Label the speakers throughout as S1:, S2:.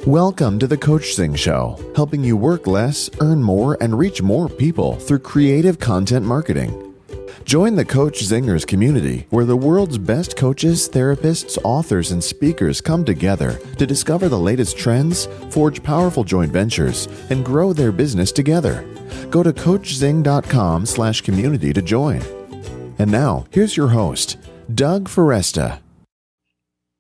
S1: Welcome to the Coach Zing Show, helping you work less, earn more, and reach more people through creative content marketing. Join the Coach Zingers community, where the world's best coaches, therapists, authors, and speakers come together to discover the latest trends, forge powerful joint ventures, and grow their business together. Go to CoachZing.com/community to join. And now, here's your host, Doug Foresta.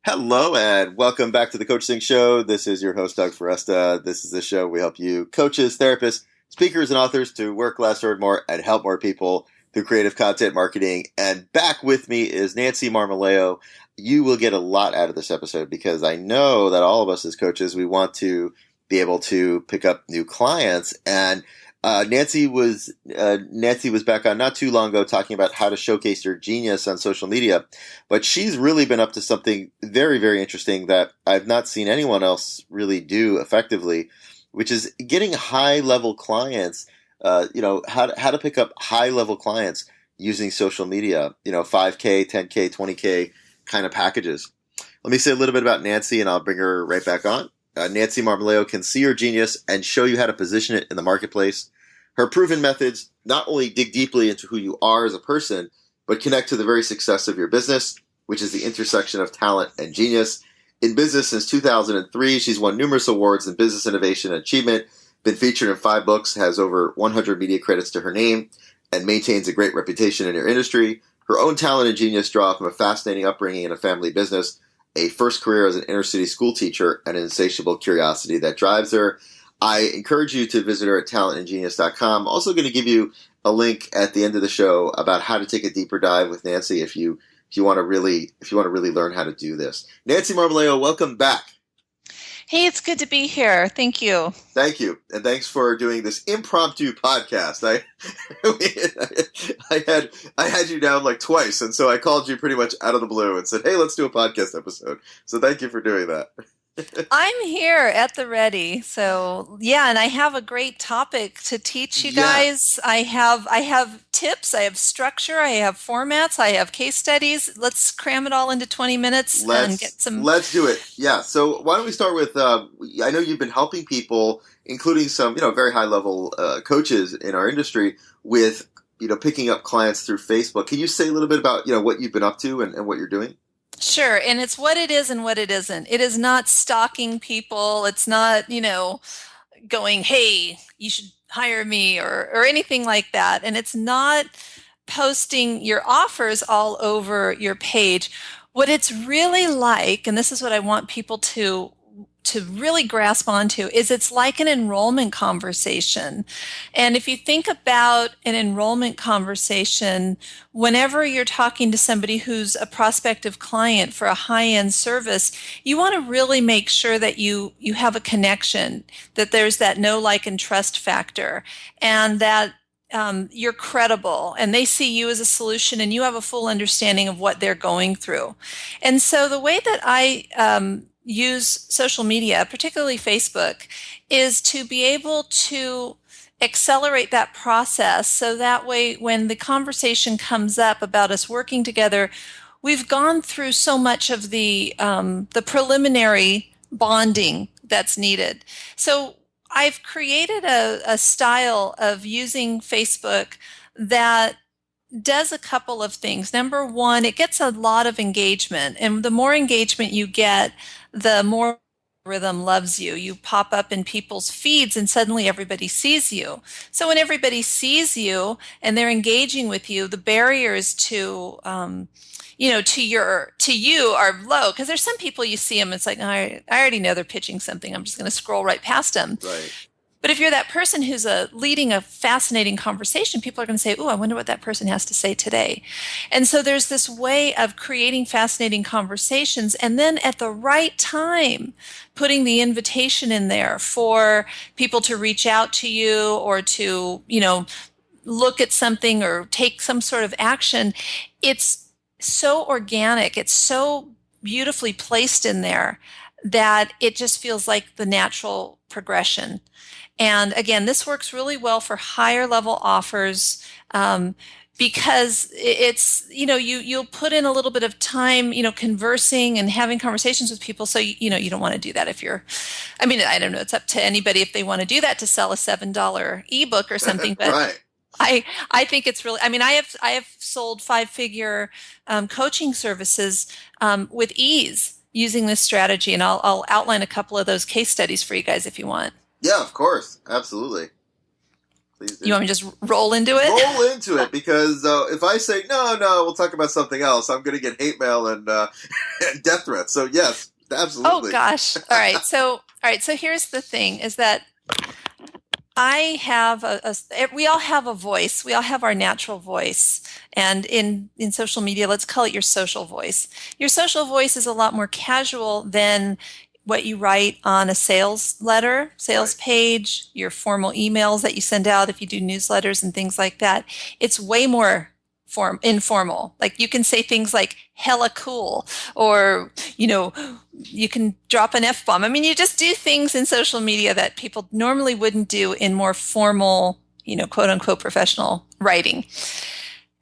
S2: Hello and welcome back to the Coach Zing Show. This is your host, Doug Foresta. This is the show we help you coaches, therapists, speakers, and authors to work less, earn more, and help more people through creative content marketing. And back with me is Nancy Marmolejo. You will get a lot out of this episode because I know that all of us as coaches, we want to be able to pick up new clients. And Nancy was back on not too long ago talking about how to showcase your genius on social media, but she's really been up to something very, very interesting that I've not seen anyone else really do effectively, which is getting high-level clients. How to pick up high-level clients using social media. 5K, 10K, 20K kind of packages. Let me say a little bit about Nancy, and I'll bring her right back on. Nancy Marmolejo can see your genius and show you how to position it in the marketplace. Her proven methods not only dig deeply into who you are as a person, but connect to the very success of your business, which is the intersection of talent and genius. In business since 2003, she's won numerous awards in business innovation and achievement, been featured in 5 books, has over 100 media credits to her name, and maintains a great reputation in her industry. Her own talent and genius draw from a fascinating upbringing in a family business, a first career as an inner-city school teacher, and an insatiable curiosity that drives her. I encourage you to visit her at talentandgenius.com. I'm also going to give you a link at the end of the show about how to take a deeper dive with Nancy if you want to really learn how to do this. Nancy Marmolejo, welcome back.
S3: Hey, it's good to be here. Thank you.
S2: Thank you. And thanks for doing this impromptu podcast. I had you down like twice, and so I called you pretty much out of the blue and said, hey, let's do a podcast episode. So thank you for doing that.
S3: I'm here at the ready. So yeah, and I have a great topic to teach you guys. I have tips, I have structure, I have formats, I have case studies. Let's cram it all into 20 minutes and get some.
S2: Let's do it. Yeah. So why don't we start with, I know you've been helping people, including some, very high level coaches in our industry with, picking up clients through Facebook. Can you say a little bit about, what you've been up to and what you're doing?
S3: Sure. And it's what it is and what it isn't. It is not stalking people. It's not, going, hey, you should hire me or anything like that. And it's not posting your offers all over your page. What it's really like, and this is what I want people to really grasp onto, is it's like an enrollment conversation. And if you think about an enrollment conversation, whenever you're talking to somebody who's a prospective client for a high-end service, you want to really make sure that you have a connection, that there's that know, like, and trust factor, and that you're credible and they see you as a solution and you have a full understanding of what they're going through. And so the way that I use social media, particularly Facebook, is to be able to accelerate that process so that way when the conversation comes up about us working together, we've gone through so much of the preliminary bonding that's needed. So I've created a style of using Facebook that does a couple of things. Number one, it gets a lot of engagement, and the more engagement you get, the more algorithm loves you. You pop up in people's feeds and suddenly everybody sees you. So when everybody sees you and they're engaging with you, the barriers to you are low, because there's some people you see them, it's like, I already know they're pitching something. I'm just going to scroll right past them.
S2: Right.
S3: But if you're that person who's leading a fascinating conversation, people are going to say, "Ooh, I wonder what that person has to say today." And so there's this way of creating fascinating conversations, and then at the right time, putting the invitation in there for people to reach out to you or to, look at something or take some sort of action. It's so organic. It's so beautifully placed in there that it just feels like the natural progression. And again, this works really well for higher level offers. because it's, you'll put in a little bit of time, conversing and having conversations with people. So, you don't want to do that I don't know, it's up to anybody if they want to do that to sell a $7 ebook or something, but
S2: Right.
S3: I think it's really, I have sold 5-figure coaching services with ease using this strategy. And I'll outline a couple of those case studies for you guys if you want.
S2: Yeah, of course. Absolutely. Please do.
S3: You want me to just roll into it?
S2: Roll into it, because if I say, no, we'll talk about something else, I'm going to get hate mail and death threats. So yes, absolutely.
S3: Oh gosh. All right. So here's the thing is that I have we all have a voice. We all have our natural voice. And in social media, let's call it your social voice. Your social voice is a lot more casual than what you write on a sales letter, sales page, your formal emails that you send out if you do newsletters and things like that. It's way more informal. Like you can say things like hella cool, or, you can drop an F-bomb. You just do things in social media that people normally wouldn't do in more formal, quote unquote professional writing.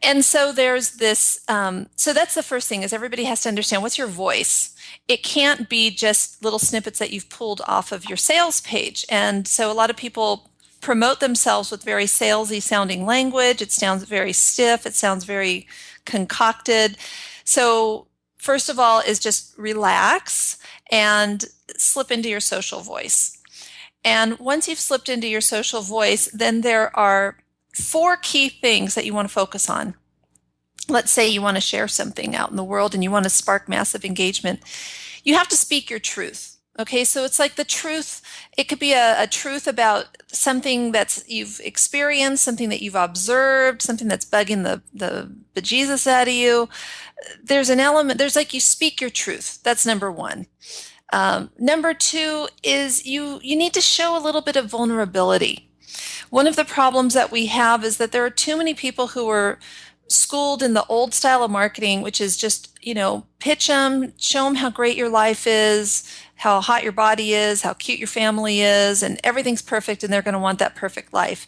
S3: And so there's this, so that's the first thing is everybody has to understand what's your voice. It can't be just little snippets that you've pulled off of your sales page. And so a lot of people promote themselves with very salesy sounding language. It sounds very stiff. It sounds very concocted. So first of all is just relax and slip into your social voice. And once you've slipped into your social voice, then there are 4 key things that you want to focus on. Let's say you want to share something out in the world and you want to spark massive engagement. You have to speak your truth. Okay, so it's like the truth. It could be a truth about something that you've experienced, something that you've observed, something that's bugging the bejesus out of you. There's an element, there's like you speak your truth. That's number 1. Number 2 is you need to show a little bit of vulnerability. One of the problems that we have is that there are too many people who are schooled in the old style of marketing, which is just, pitch them, show them how great your life is, how hot your body is, how cute your family is, and everything's perfect, and they're going to want that perfect life.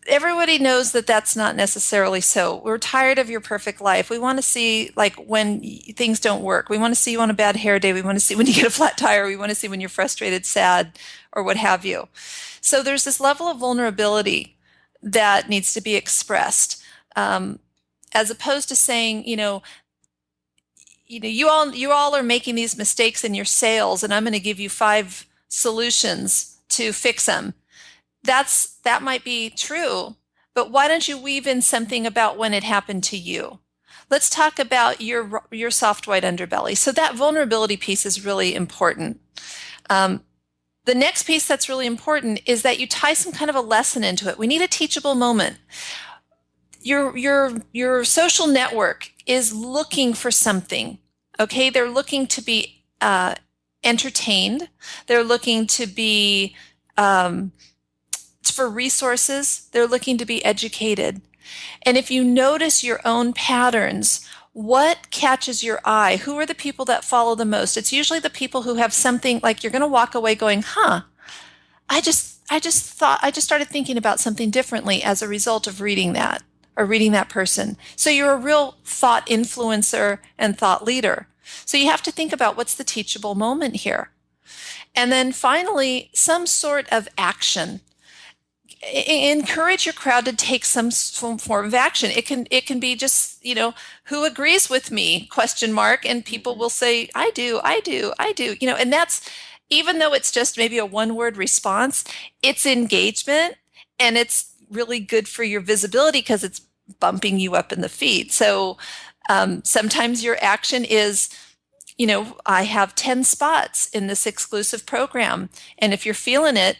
S3: Everybody knows that that's not necessarily so. We're tired of your perfect life. We want to see like when things don't work. We want to see you on a bad hair day. We want to see when you get a flat tire. We want to see when you're frustrated, sad, or what have you. So there's this level of vulnerability that needs to be expressed, as opposed to saying, you all are making these mistakes in your sales, and I'm going to give you 5 solutions to fix them. That might be true, but why don't you weave in something about when it happened to you? Let's talk about your soft white underbelly. So that vulnerability piece is really important. The next piece that's really important is that you tie some kind of a lesson into it. We need a teachable moment. Your social network is looking for something. Okay, they're looking to be entertained. They're looking to be for resources. They're looking to be educated. And if you notice your own patterns, what catches your eye? Who are the people that follow the most? It's usually the people who have something like you're going to walk away going, I just started thinking about something differently as a result of reading that or reading that person. So you're a real thought influencer and thought leader. So you have to think about what's the teachable moment here. And then finally, some sort of action. Encourage your crowd to take some form of action. It can be just, who agrees with me, ? And people will say, I do. And that's, even though it's just maybe a 1-word response, it's engagement and it's really good for your visibility because it's bumping you up in the feed. So sometimes your action is, I have 10 spots in this exclusive program. And if you're feeling it,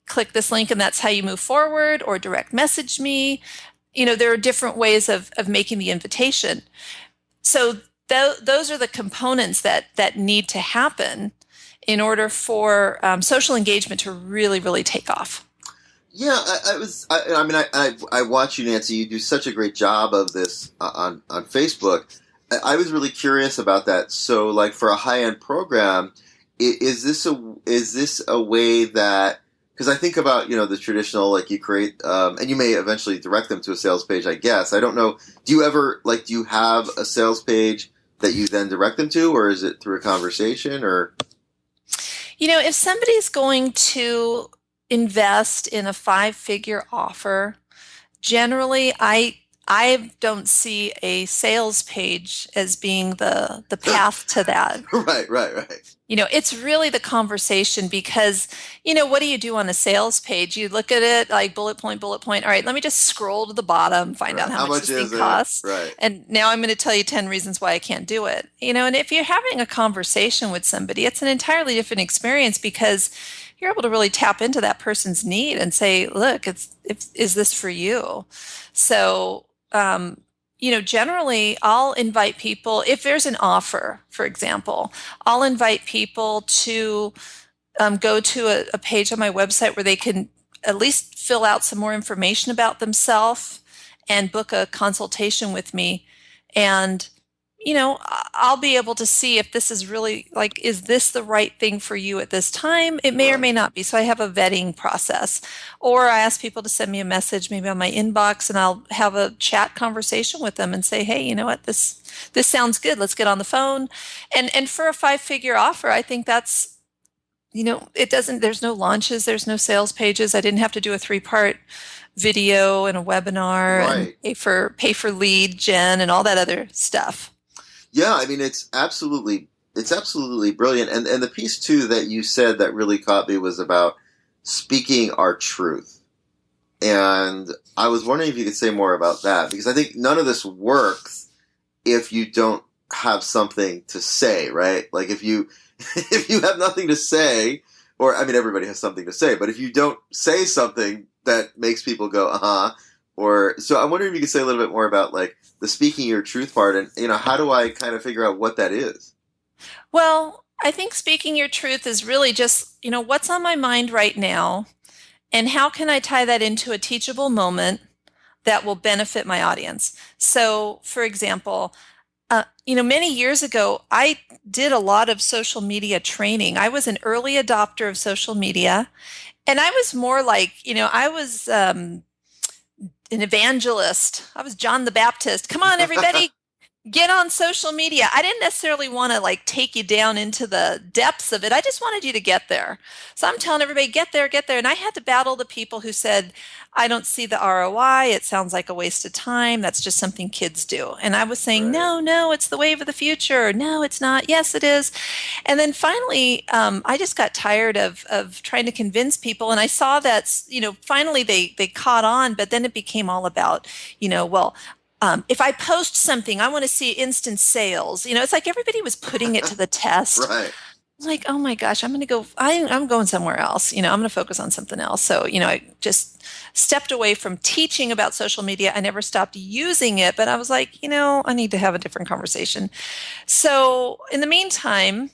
S3: click this link and that's how you move forward, or direct message me. There are different ways of making the invitation. So those are the components that need to happen in order for social engagement to really, really take off.
S2: Yeah, I watch you, Nancy. You do such a great job of this on Facebook. I was really curious about that. So, like for a high-end program, is this a way that because I think about, the traditional, like you create, and you may eventually direct them to a sales page, I guess. I don't know. Do you have a sales page that you then direct them to, or is it through a conversation, or?
S3: If somebody's going to invest in a 5-figure offer, generally I don't see a sales page as being the path to that.
S2: Right.
S3: It's really the conversation because, what do you do on a sales page? You look at it like bullet point, bullet point. All right, let me just scroll to the bottom, find out how much this thing costs.
S2: Right.
S3: And now I'm going to tell you 10 reasons why I can't do it. And if you're having a conversation with somebody, it's an entirely different experience because you're able to really tap into that person's need and say, look, is this for you? So, generally I'll invite people, if there's an offer, for example, I'll invite people to go to a page on my website where they can at least fill out some more information about themselves and book a consultation with me. And, I'll be able to see if this is really is this the right thing for you at this time? It may or may not be. So I have a vetting process. Or I ask people to send me a message maybe on my inbox and I'll have a chat conversation with them and say, hey, you know what, this sounds good. Let's get on the phone. And for a 5-figure offer, I think that's, there's no launches, there's no sales pages. I didn't have to do a 3-part video and a webinar and pay for lead gen and all that other stuff.
S2: Yeah, I mean, it's absolutely brilliant. And the piece, too, that you said that really caught me was about speaking our truth. And I was wondering if you could say more about that, because I think none of this works if you don't have something to say, right? Like if you have nothing to say, or, I mean, everybody has something to say, but if you don't say something that makes people go, so I'm wondering if you could say a little bit more about the speaking your truth part, and how do I kind of figure out what that is?
S3: Well, I think speaking your truth is really just, what's on my mind right now, and how can I tie that into a teachable moment that will benefit my audience? So, for example, many years ago, I did a lot of social media training. I was an early adopter of social media, and I was more I was an evangelist. I was John the Baptist. Come on, everybody, get on social media. I didn't necessarily want to take you down into the depths of it. I just wanted you to get there. So I'm telling everybody, get there. And I had to battle the people who said, I don't see the ROI. It sounds like a waste of time. That's just something kids do. And I was saying, no, it's the wave of the future. No, it's not. Yes, it is. And then finally, I just got tired of trying to convince people. And I saw that, finally they caught on, but then it became all about, if I post something, I want to see instant sales. It's like everybody was putting it to the test.
S2: Right.
S3: Like, oh my gosh, I'm going somewhere else. I'm going to focus on something else. So, I just stepped away from teaching about social media. I never stopped using it, but I was like, I need to have a different conversation. So in the meantime,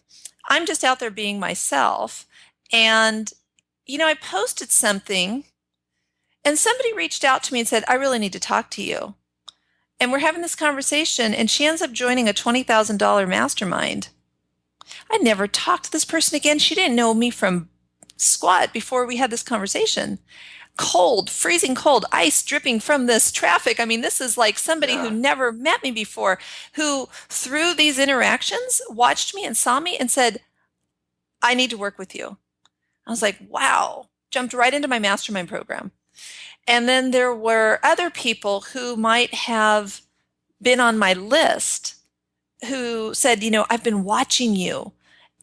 S3: I'm just out there being myself. And, I posted something and somebody reached out to me and said, I really need to talk to you. And we're having this conversation, and she ends up joining a $20,000 mastermind. I never talked to this person again. She didn't know me from squat before we had this conversation. Cold, freezing cold, ice dripping from this traffic. I mean, this is like somebody who never met me before, who through these interactions watched me and saw me and said, I need to work with you. I was like, wow, jumped right into my mastermind program. And then there were other people who might have been on my list who said, I've been watching you,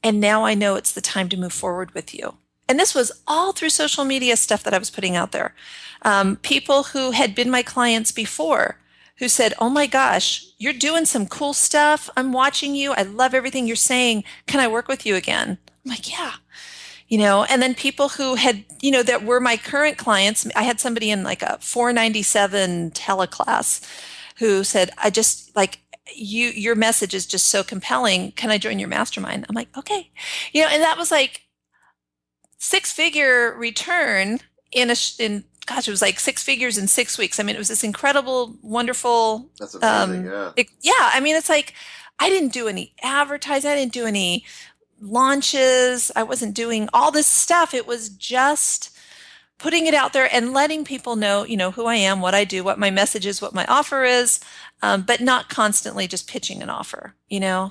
S3: and now I know it's the time to move forward with you. And this was all through social media stuff that I was putting out there. People who had been my clients before who said, oh my gosh, you're doing some cool stuff. I'm watching you. I love everything you're saying. Can I work with you again? I'm like, yeah. And then people who had, that were my current clients. I had somebody in like a 497 teleclass who said, I just your message is just so compelling. Can I join your mastermind? I'm like, okay. And that was like 6-figure return it was like 6 figures in 6 weeks. I mean, it was this incredible, wonderful.
S2: That's amazing.
S3: I mean, it's like, I didn't do any advertising. I didn't do any launches. I wasn't doing all this stuff. It was just putting it out there and letting people know, who I am, what I do, what my message is, what my offer is, but not constantly just pitching an offer,
S2: Right.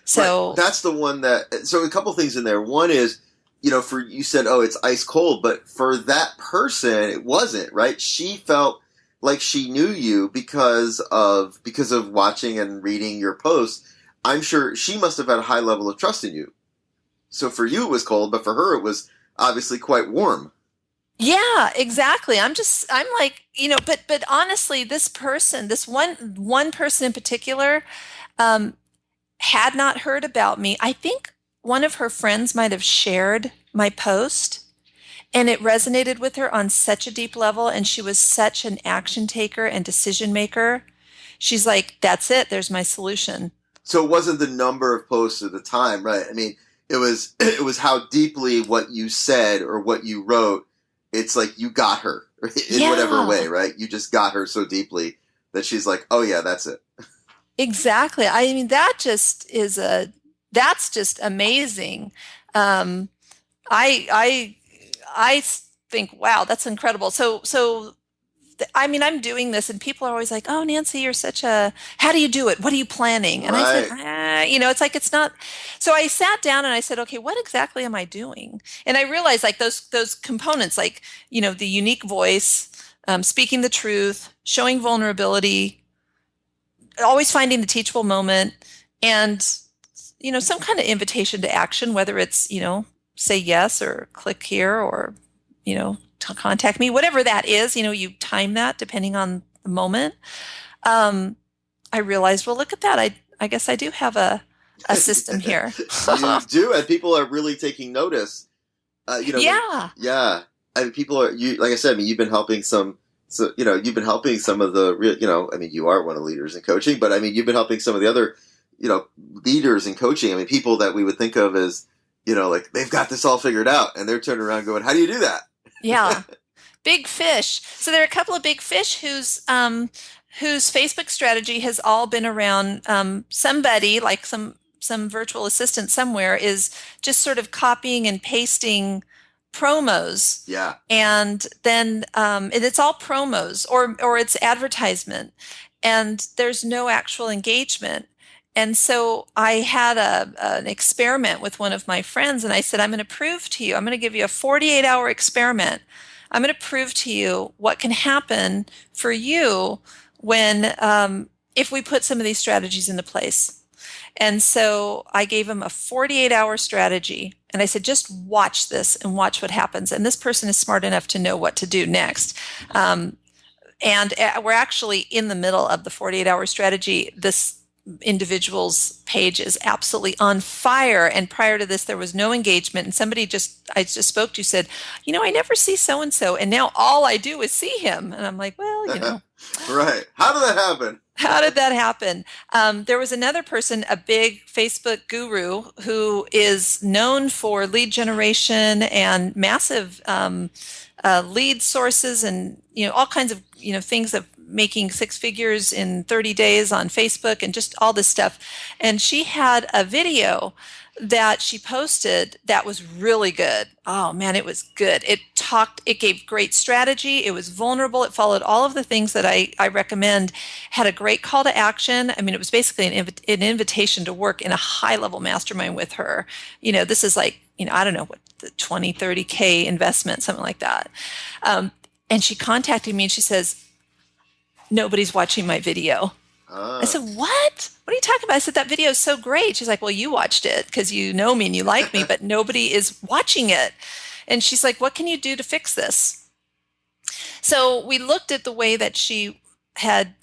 S3: So
S2: That's the one that, so a couple things in there. One is, for, you said, oh, it's ice cold, but for that person, it wasn't, right? She felt like she knew you because of watching and reading your posts. I'm sure she must have had a high level of trust in you. So for you, it was cold, but for her, it was obviously quite warm.
S3: yeah, exactly. I'm like, but honestly, this person, this one person in particular, um, had not heard about me. I think one of her friends might have shared my post and it resonated with her on such a deep level. And she was such an action taker and decision maker. She's like, that's it. There's my solution.
S2: So it wasn't the number of posts at the time, right? I mean, it was it was how deeply what you said or what you wrote. It's like you got her in whatever way, right? You just got her so deeply that she's like, oh yeah, that's it.
S3: Exactly. I mean, that's just amazing. Um, I think, wow, that's incredible. I mean, I'm doing this and people are always like, oh, Nancy, how do you do it? What are you planning? And I said, it's like, it's not. So I sat down and I said, okay, what exactly am I doing? And I realized like those components, like, the unique voice, speaking the truth, showing vulnerability, always finding the teachable moment, and, some kind of invitation to action, whether it's, say yes or click here or, to contact me, whatever that is, you time that depending on the moment. I realized, well, look at that. I guess I do have a system here.
S2: You do, and people are really taking notice.
S3: Yeah.
S2: Yeah. I mean, people are, like I said, I mean, you've been helping some, so, you've been helping some of the real, I mean, you are one of the leaders in coaching, but I mean, you've been helping some of the other, leaders in coaching. I mean, people that we would think of as, like they've got this all figured out, and they're turning around going, how do you do that?
S3: Yeah. Big fish. So there are a couple of big fish whose Facebook strategy has all been around, somebody like some virtual assistant somewhere is just sort of copying and pasting promos.
S2: Yeah.
S3: And then and it's all promos or it's advertisement, and there's no actual engagement. And so I had an experiment with one of my friends, and I said, I'm going to give you a 48-hour experiment. I'm going to prove to you what can happen for you when, if we put some of these strategies into place. And so I gave him a 48-hour strategy, and I said, just watch this and watch what happens. And this person is smart enough to know what to do next. And we're actually in the middle of the 48-hour strategy. This individual's page is absolutely on fire. And prior to this, there was no engagement. And somebody I just spoke to said, I never see so-and-so. And now all I do is see him. And I'm like, well,
S2: Right. How did that happen?
S3: How did that happen? There was another person, a big Facebook guru, who is known for lead generation and massive lead sources and, all kinds of, things of making six figures in 30 days on Facebook and just all this stuff. And she had a video that she posted that was really good. Oh man, it was good. It gave great strategy. It was vulnerable. It followed all of the things that I recommend, had a great call to action. I mean, it was basically an invitation to work in a high level mastermind with her. This is like, I don't know what, the 20, 30K investment, something like that. And she contacted me and she says, nobody's watching my video. I said, what? What are you talking about? I said, that video is so great. She's like, well, you watched it because you know me and you like me, but nobody is watching it. And she's like, what can you do to fix this? So we looked at the way that she had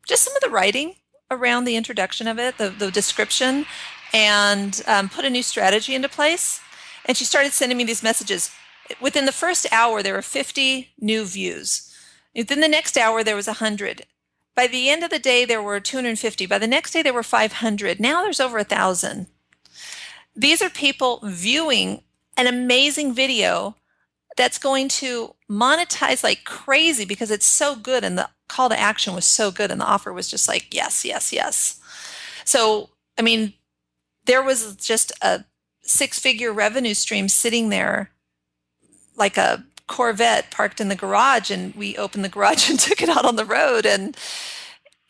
S3: just some of the writing around the introduction of it, the description, and put a new strategy into place. And she started sending me these messages. Within the first hour, there were 50 new views. Within the next hour, there was 100. By the end of the day, there were 250. By the next day, there were 500. Now there's over 1,000. These are people viewing an amazing video that's going to monetize like crazy because it's so good and the call to action was so good and the offer was just like, yes, yes, yes. So, I mean, there was just a six-figure revenue stream sitting there like a Corvette parked in the garage, and we opened the garage and took it out on the road. And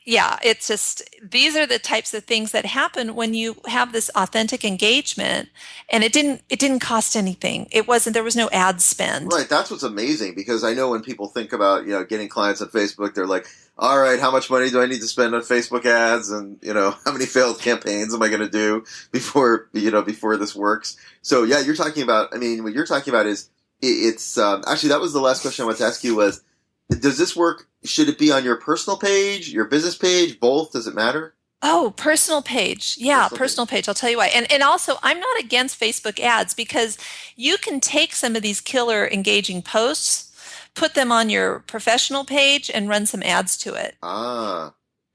S3: yeah, it's just, these are the types of things that happen when you have this authentic engagement, and it didn't cost anything. There was no ad spend.
S2: Right. That's what's amazing, because I know when people think about, getting clients on Facebook, they're like, all right, how much money do I need to spend on Facebook ads? And, how many failed campaigns am I going to do before this works? So yeah, you're talking about, what you're talking about is, it's, actually, that was the last question I wanted to ask you was, does this work? Should it be on your personal page, your business page, both? Does it matter?
S3: Oh, personal page. Yeah, personal page. I'll tell you why. And also, I'm not against Facebook ads, because you can take some of these killer engaging posts, put them on your professional page, and run some ads to it.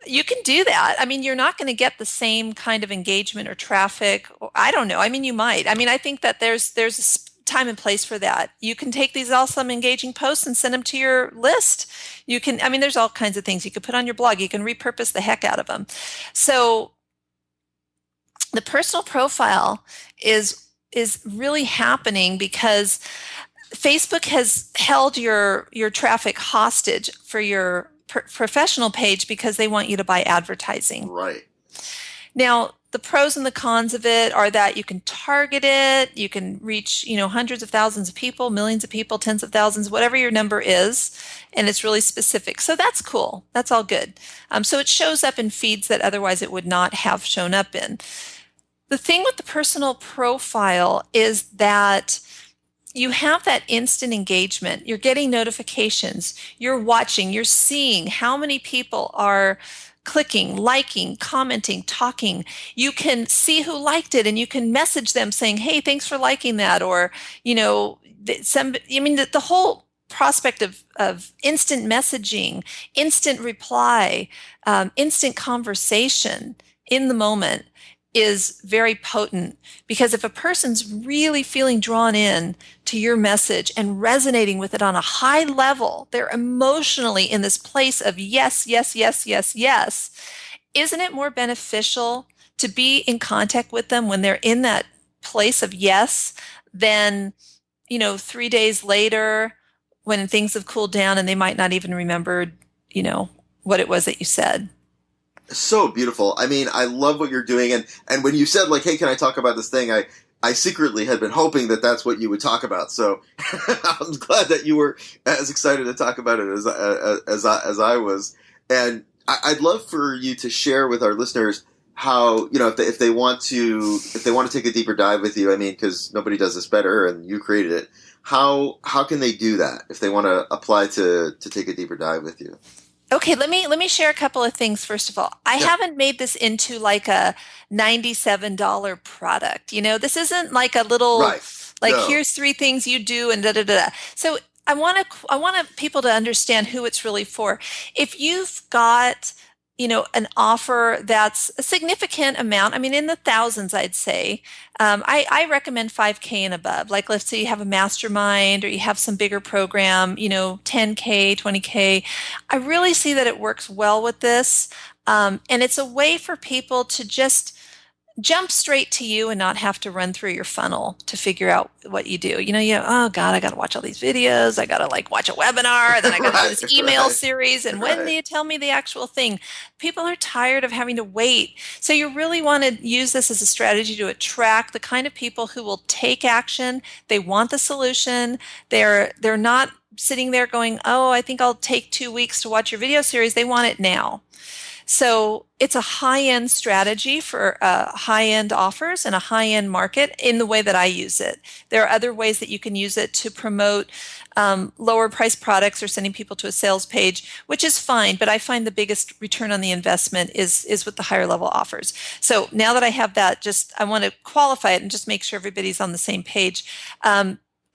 S3: You can do that. You're not going to get the same kind of engagement or traffic. I don't know. You might. I think that there's a time and place for that. You can take these awesome engaging posts and send them to your list. You can, there's all kinds of things you could put on your blog. You can repurpose the heck out of them. So the personal profile is really happening because Facebook has held your traffic hostage for your professional page, because they want you to buy advertising.
S2: Right.
S3: Now, the pros and the cons of it are that you can target it, you can reach, hundreds of thousands of people, millions of people, tens of thousands, whatever your number is, and it's really specific. So that's cool. That's all good. So it shows up in feeds that otherwise it would not have shown up in. The thing with the personal profile is that you have that instant engagement. You're getting notifications. You're watching. You're seeing how many people are clicking, liking, commenting, talking. You can see who liked it, and you can message them saying, hey, thanks for liking that. Or, the whole prospect of instant messaging, instant reply, instant conversation in the moment is very potent, because if a person's really feeling drawn in to your message and resonating with it on a high level, they're emotionally in this place of yes, yes, yes, yes, yes, isn't it more beneficial to be in contact with them when they're in that place of yes than, 3 days later when things have cooled down and they might not even remember, what it was that you said?
S2: So beautiful. I love what you're doing. And when you said, like, hey, can I talk about this thing? I secretly had been hoping that that's what you would talk about. So I'm glad that you were as excited to talk about it as I was. And I'd love for you to share with our listeners how, if they want to take a deeper dive with you, because nobody does this better and you created it. How can they do that if they want to apply to take a deeper dive with you?
S3: Okay, let me share a couple of things. First of all, I haven't made this into like a $97 product. This isn't like a little, here's 3 things you do and da da da. So I want people to understand who it's really for. If you've got, an offer that's a significant amount, in the thousands, I'd say, I recommend $5K and above. Like, let's say you have a mastermind or you have some bigger program, $10K, $20K. I really see that it works well with this. And it's a way for people to just jump straight to you and not have to run through your funnel to figure out what you do. Oh God, I got to watch all these videos. I got to watch a webinar. Then I got to do this email series. And when do you tell me the actual thing? People are tired of having to wait. So you really want to use this as a strategy to attract the kind of people who will take action. They want the solution. They're not sitting there going, oh, I think I'll take 2 weeks to watch your video series. They want it now. So it's a high-end strategy for high-end offers and a high-end market in the way that I use it. There are other ways that you can use it to promote lower-priced products or sending people to a sales page, which is fine, but I find the biggest return on the investment is with the higher-level offers. So now that I have that, I want to qualify it and just make sure everybody's on the same page.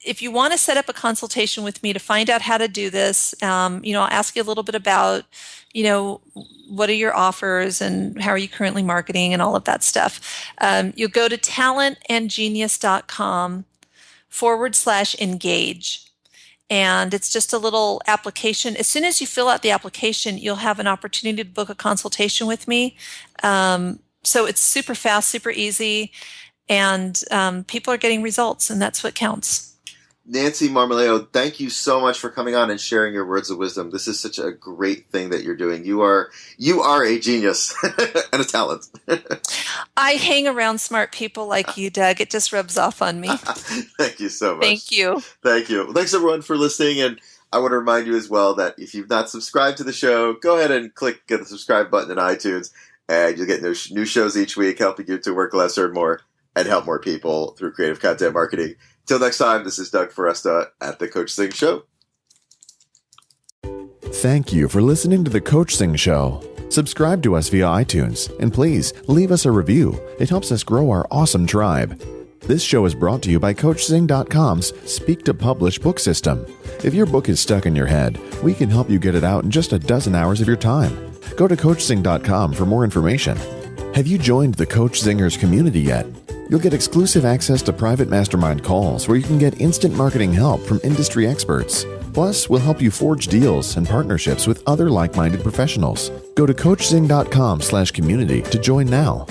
S3: If you want to set up a consultation with me to find out how to do this, I'll ask you a little bit about, what are your offers and how are you currently marketing and all of that stuff. You'll go to talentandgenius.com/engage. And it's just a little application. As soon as you fill out the application, you'll have an opportunity to book a consultation with me. So it's super fast, super easy, and people are getting results, and that's what counts.
S2: Nancy Marmolejo, thank you so much for coming on and sharing your words of wisdom. This is such a great thing that you're doing. You are a genius and a talent.
S3: I hang around smart people like you, Doug. It just rubs off on me.
S2: Thank you so much.
S3: Thank you.
S2: Thank you. Thanks everyone for listening. And I want to remind you as well that if you've not subscribed to the show, go ahead and click the subscribe button in iTunes, and you'll get new shows each week, helping you to work less, earn more, and help more people through creative content marketing. Till next time, this is Doug Foresta at The Coach Singh Show.
S1: Thank you for listening to The Coach Singh Show. Subscribe to us via iTunes, and please leave us a review. It helps us grow our awesome tribe. This show is brought to you by CoachSing.com's Speak to Publish book system. If your book is stuck in your head, we can help you get it out in just a dozen hours of your time. Go to CoachSing.com for more information. Have you joined the Coach Zingers community yet? You'll get exclusive access to private mastermind calls where you can get instant marketing help from industry experts. Plus, we'll help you forge deals and partnerships with other like-minded professionals. Go to CoachZing.com/community to join now.